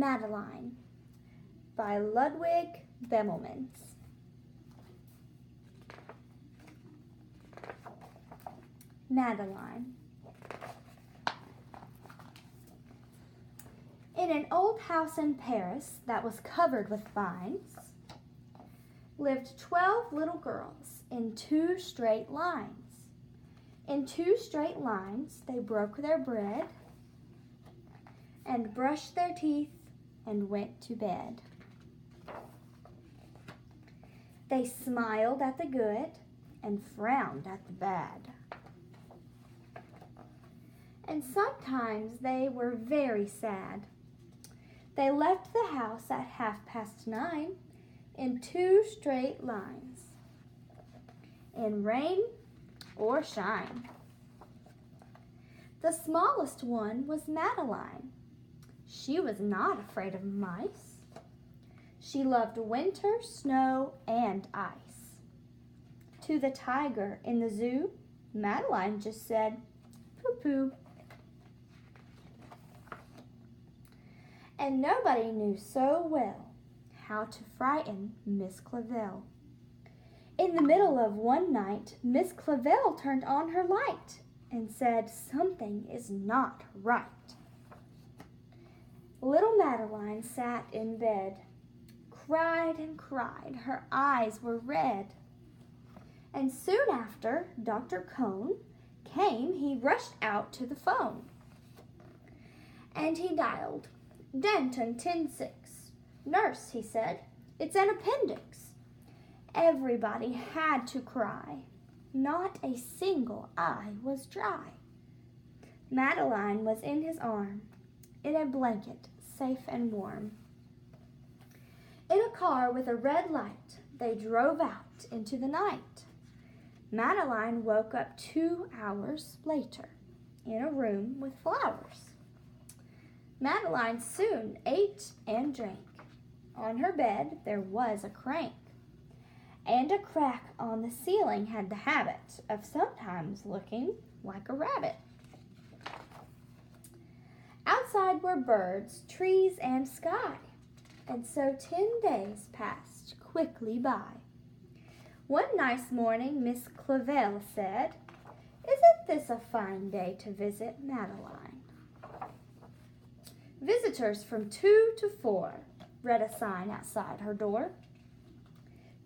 Madeline by Ludwig Bemelmans. Madeline. In an old house in Paris that was covered with vines lived 12 little girls in 2 straight lines. In 2 straight lines, they broke their bread and brushed their teeth and went to bed. They smiled at the good and frowned at the bad. And sometimes they were very sad. They left the house at 9:30 in 2 straight lines, in rain or shine. The smallest one was Madeline. She was not afraid of mice. She loved winter, snow, and ice. To the tiger in the zoo, Madeline just said, "Poo-poo." And nobody knew so well how to frighten Miss Clavell. In the middle of one night, Miss Clavell turned on her light and said, "Something is not right." Little Madeline sat in bed, cried and cried. Her eyes were red. And soon after Dr. Cone came, he rushed out to the phone. And he dialed, "Denton 106. Nurse," he said, "it's an appendix." Everybody had to cry. Not a single eye was dry. Madeline was in his arm, in a blanket, safe and warm. In a car with a red light, they drove out into the night. Madeline woke up 2 hours later in a room with flowers. Madeline soon ate and drank. On her bed there was a crank, and a crack on the ceiling had the habit of sometimes looking like a rabbit. Outside were birds, trees, and sky, and so 10 days passed quickly by. One nice morning, Miss Clavell said, "Isn't this a fine day to visit Madeline?" "Visitors from 2 to 4, read a sign outside her door.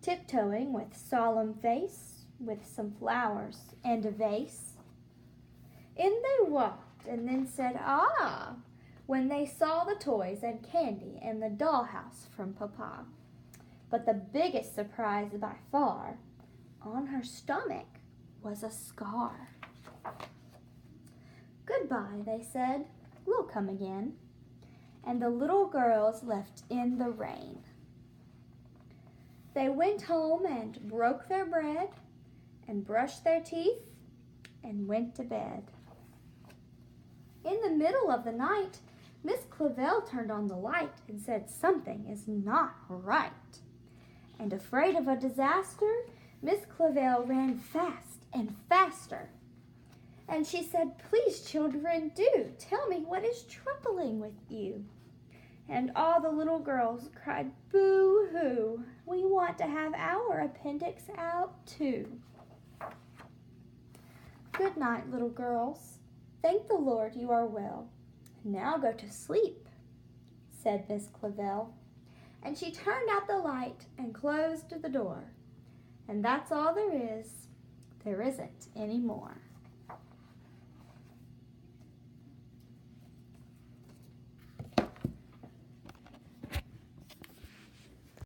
Tiptoeing with solemn face, with some flowers and a vase. In they walked and then said, "Ah," when they saw the toys and candy and the dollhouse from Papa. But the biggest surprise by far, on her stomach was a scar. "Goodbye," they said, "we'll come again." And the little girls left in the rain. They went home and broke their bread and brushed their teeth and went to bed. In the middle of the night, Miss Clavell turned on the light and said, "Something is not right." And afraid of a disaster, Miss Clavell ran fast and faster. And she said, "Please, children, do tell me what is troubling with you." And all the little girls cried, "Boo-hoo, we want to have our appendix out too." "Good night, little girls. Thank the Lord you are well. Now go to sleep," said Miss Clavell. And she turned out the light and closed the door. And that's all there is. There isn't any more.